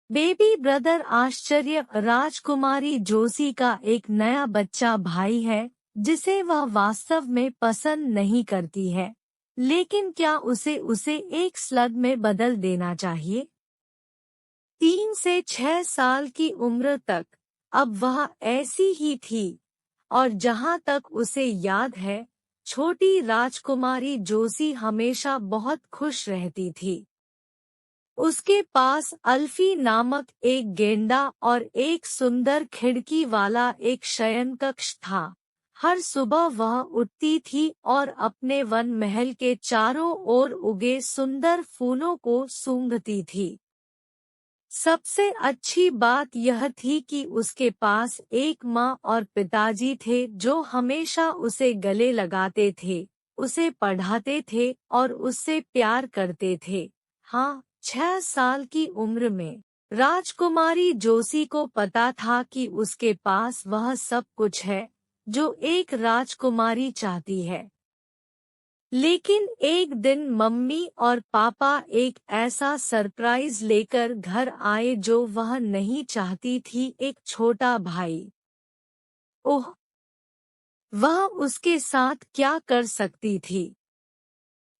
Baby brother आश्चर्य राजकुमारी जोशी का एक नया बच्चा भाई है जिसे वह वास्तव में पसंद नहीं करती है, लेकिन क्या उसे उसे एक स्लग में बदल देना चाहिए? 3 से 6 साल की उम्र तक अब वह ऐसी ही थी, और जहाँ तक उसे याद है, छोटी राजकुमारी जोशी हमेशा बहुत खुश रहती थी। उसके पास अल्फी नामक एक गेंडा और एक सुंदर खिड़की वाला एक शयन कक्ष था। हर सुबह वह उठती थी और अपने वन महल के चारों ओर उगे सुंदर फूलों को सूंघती थी। सबसे अच्छी बात यह थी कि उसके पास एक माँ और पिताजी थे जो हमेशा उसे गले लगाते थे, उसे पढ़ाते थे और उससे प्यार करते थे। हाँ, 6 साल की उम्र में राजकुमारी जोशी को पता था कि उसके पास वह सब कुछ है जो एक राजकुमारी चाहती है। लेकिन एक दिन मम्मी और पापा एक ऐसा सरप्राइज लेकर घर आए जो वह नहीं चाहती थी, एक छोटा भाई। ओह! वह उसके साथ क्या कर सकती थी?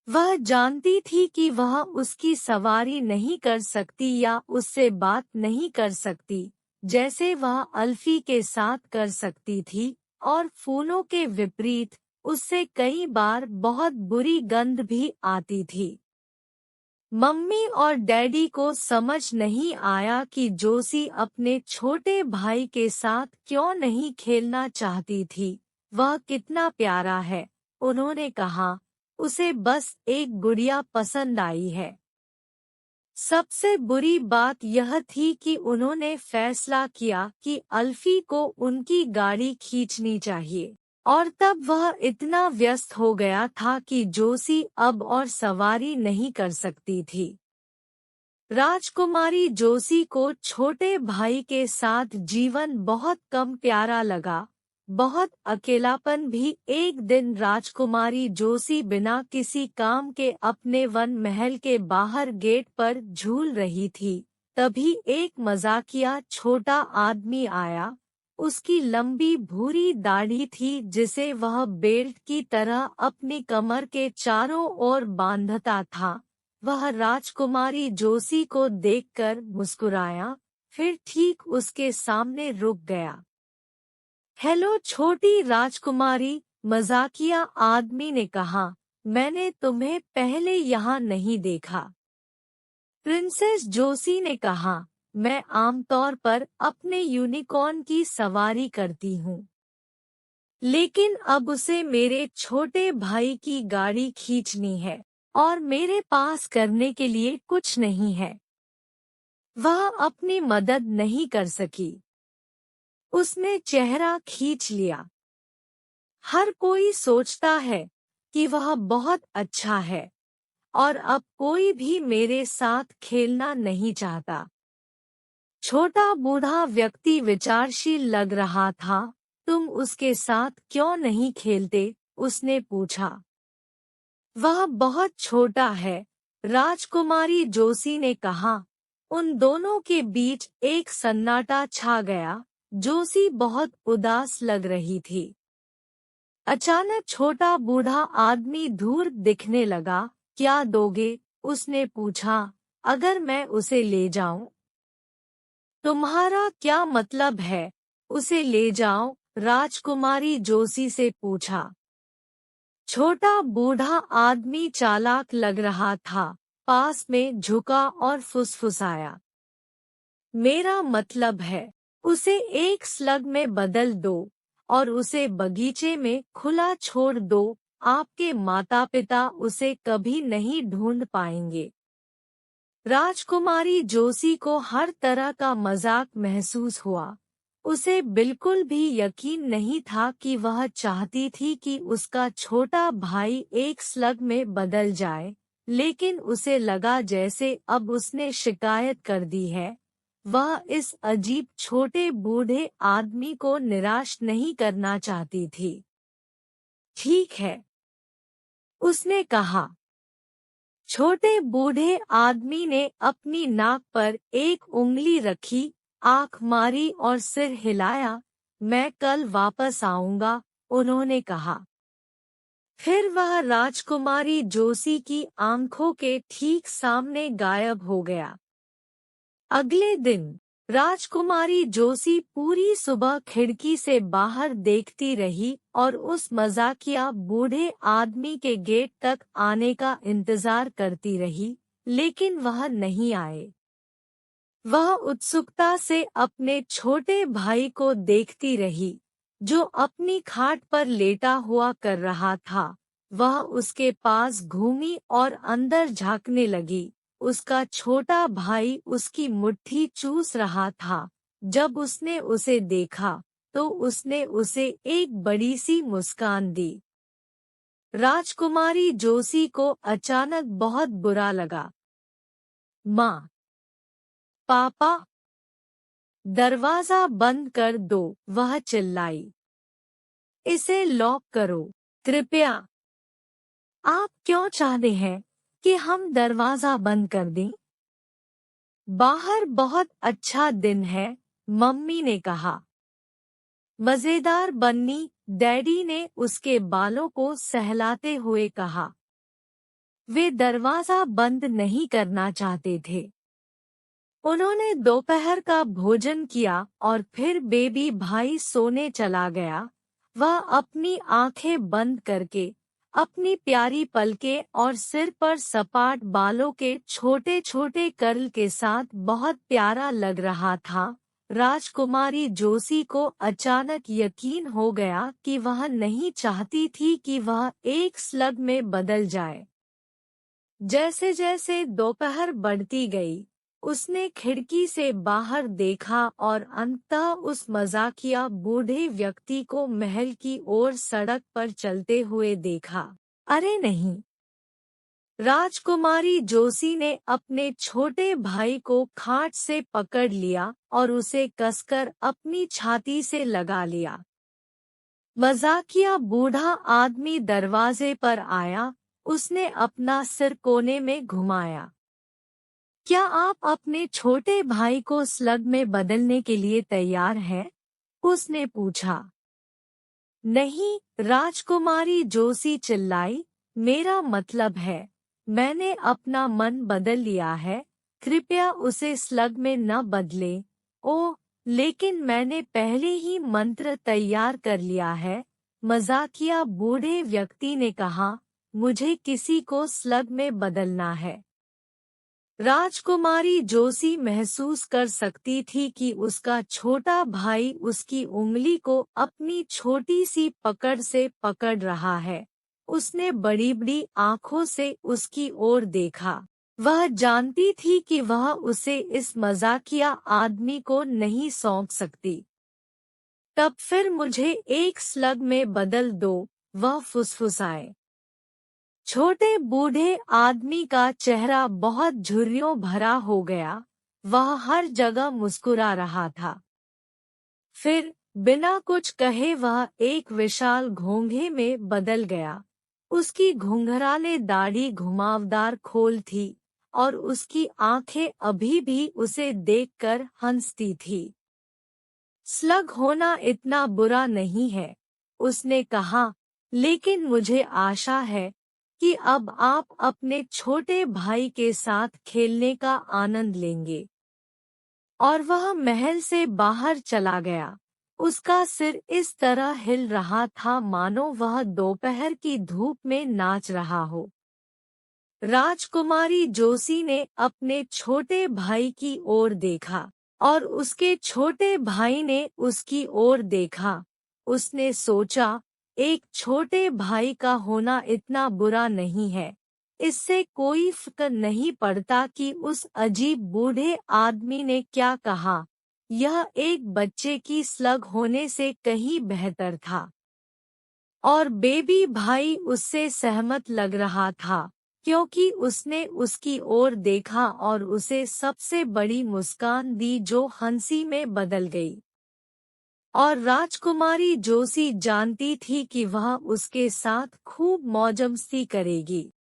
वह जानती थी कि वह उसकी सवारी नहीं कर सकती या उससे बात नहीं कर सकती, जैसे वह अल्फी के साथ कर सकती थी, और फूलों के विपरीत उससे कई बार बहुत बुरी गंध भी आती थी। मम्मी और डैडी को समझ नहीं आया कि जोशी अपने छोटे भाई के साथ क्यों नहीं खेलना चाहती थी। वह कितना प्यारा है, उन्होंने कहा। उसे बस एक गुड़िया पसंद आई है। सबसे बुरी बात यह थी कि उन्होंने फैसला किया कि अल्फी को उनकी गाड़ी खींचनी चाहिए, और तब वह इतना व्यस्त हो गया था कि जोशी अब और सवारी नहीं कर सकती थी। राजकुमारी जोशी को छोटे भाई के साथ जीवन बहुत कम प्यारा लगा, बहुत अकेलापन भी। एक दिन राजकुमारी जोशी बिना किसी काम के अपने वन महल के बाहर गेट पर झूल रही थी। तभी एक मजाकिया छोटा आदमी आया। उसकी लंबी भूरी दाढ़ी थी जिसे वह बेल्ट की तरह अपनी कमर के चारों ओर बांधता था। वह राजकुमारी जोशी को देखकर मुस्कुराया, फिर ठीक उसके सामने रुक गया। हेलो छोटी राजकुमारी, मजाकिया आदमी ने कहा, मैंने तुम्हें पहले यहाँ नहीं देखा। प्रिंसेस जोशी ने कहा, मैं आमतौर पर अपने यूनिकॉर्न की सवारी करती हूँ, लेकिन अब उसे मेरे छोटे भाई की गाड़ी खींचनी है, और मेरे पास करने के लिए कुछ नहीं है। वह अपनी मदद नहीं कर सकी। उसने चेहरा खींच लिया। हर कोई सोचता है कि वह बहुत अच्छा है, और अब कोई भी मेरे साथ खेलना नहीं चाहता। छोटा बूढ़ा व्यक्ति विचारशील लग रहा था। तुम उसके साथ क्यों नहीं खेलते? उसने पूछा। वह बहुत छोटा है, राजकुमारी जोशी ने कहा। उन दोनों के बीच एक सन्नाटा छा गया। जोशी बहुत उदास लग रही थी। अचानक छोटा बूढ़ा आदमी दूर दिखने लगा। क्या दोगे? उसने पूछा। अगर मैं उसे ले जाऊं? तुम्हारा क्या मतलब है, उसे ले जाओ? राजकुमारी जोशी से पूछा। छोटा बूढ़ा आदमी चालाक लग रहा था, पास में झुका और फुसफुसाया। मेरा मतलब है, उसे एक स्लग में बदल दो और उसे बगीचे में खुला छोड़ दो। आपके माता पिता उसे कभी नहीं ढूंढ पाएंगे। राजकुमारी जोशी को हर तरह का मजाक महसूस हुआ। उसे बिल्कुल भी यकीन नहीं था कि वह चाहती थी कि उसका छोटा भाई एक स्लग में बदल जाए, लेकिन उसे लगा जैसे अब उसने शिकायत कर दी है। वह इस अजीब छोटे बूढ़े आदमी को निराश नहीं करना चाहती थी। ठीक है, उसने कहा। छोटे बूढ़े आदमी ने अपनी नाक पर एक उंगली रखी, आंख मारी और सिर हिलाया। मैं कल वापस आऊंगा, उन्होंने कहा। फिर वह राजकुमारी जोशी की आंखों के ठीक सामने गायब हो गया। अगले दिन राजकुमारी जोशी पूरी सुबह खिड़की से बाहर देखती रही और उस मजाकिया बूढ़े आदमी के गेट तक आने का इंतजार करती रही, लेकिन वह नहीं आए। वह उत्सुकता से अपने छोटे भाई को देखती रही, जो अपनी खाट पर लेटा हुआ कर रहा था। वह उसके पास घूमी और अंदर झांकने लगी। उसका छोटा भाई उसकी मुट्ठी चूस रहा था। जब उसने उसे देखा, तो उसने उसे एक बड़ी सी मुस्कान दी। राजकुमारी जोशी को अचानक बहुत बुरा लगा। माँ, पापा, दरवाजा बंद कर दो, वह चिल्लाई। इसे लॉक करो, कृपया। आप क्यों चाहते हैं कि हम दरवाजा बंद कर दें? बाहर बहुत अच्छा दिन है, मम्मी ने कहा। मजेदार बन्नी, डैडी ने उसके बालों को सहलाते हुए कहा। वे दरवाजा बंद नहीं करना चाहते थे। उन्होंने दोपहर का भोजन किया और फिर बेबी भाई सोने चला गया। वह अपनी आंखें बंद करके, अपनी प्यारी पलकें और सिर पर सपाट बालों के छोटे छोटे कर्ल के साथ बहुत प्यारा लग रहा था। राजकुमारी जोशी को अचानक यकीन हो गया कि वह नहीं चाहती थी कि वह एक स्लग में बदल जाए। जैसे जैसे दोपहर बढ़ती गई, उसने खिड़की से बाहर देखा और अंततः उस मजाकिया बूढ़े व्यक्ति को महल की ओर सड़क पर चलते हुए देखा। अरे नहीं! राजकुमारी जोशी ने अपने छोटे भाई को खाट से पकड़ लिया और उसे कसकर अपनी छाती से लगा लिया। मजाकिया बूढ़ा आदमी दरवाजे पर आया। उसने अपना सिर कोने में घुमाया। क्या आप अपने छोटे भाई को स्लग में बदलने के लिए तैयार हैं? उसने पूछा। नहीं, राजकुमारी जोशी चिल्लाई, मेरा मतलब है, मैंने अपना मन बदल लिया है। कृपया उसे स्लग में न बदले। ओह, लेकिन मैंने पहले ही मंत्र तैयार कर लिया है, मजाकिया बूढ़े व्यक्ति ने कहा। मुझे किसी को स्लग में बदलना है। राजकुमारी जोशी महसूस कर सकती थी कि उसका छोटा भाई उसकी उंगली को अपनी छोटी सी पकड़ से पकड़ रहा है। उसने बड़ी बड़ी आंखों से उसकी ओर देखा। वह जानती थी कि वह उसे इस मजाकिया आदमी को नहीं सौंप सकती। तब फिर मुझे एक स्लग में बदल दो, वह फुसफुसाए। छोटे बूढ़े आदमी का चेहरा बहुत झुर्रियों भरा हो गया। वह हर जगह मुस्कुरा रहा था। फिर बिना कुछ कहे वह एक विशाल घोंघे में बदल गया। उसकी घुंघराले दाढ़ी घुमावदार खोल थी और उसकी आंखें अभी भी उसे देखकर हंसती थी। स्लग होना इतना बुरा नहीं है, उसने कहा, लेकिन मुझे आशा है कि अब आप अपने छोटे भाई के साथ खेलने का आनंद लेंगे। और वह महल से बाहर चला गया। उसका सिर इस तरह हिल रहा था मानो वह दोपहर की धूप में नाच रहा हो। राजकुमारी जोशी ने अपने छोटे भाई की ओर देखा और उसके छोटे भाई ने उसकी ओर देखा। उसने सोचा, एक छोटे भाई का होना इतना बुरा नहीं है। इससे कोई फर्क नहीं पड़ता कि उस अजीब बूढ़े आदमी ने क्या कहा। यह एक बच्चे की स्लग होने से कहीं बेहतर था। और बेबी भाई उससे सहमत लग रहा था, क्योंकि उसने उसकी ओर देखा और उसे सबसे बड़ी मुस्कान दी जो हंसी में बदल गई। और राजकुमारी जोशी जानती थी कि वह उसके साथ खूब मौज मस्ती करेगी।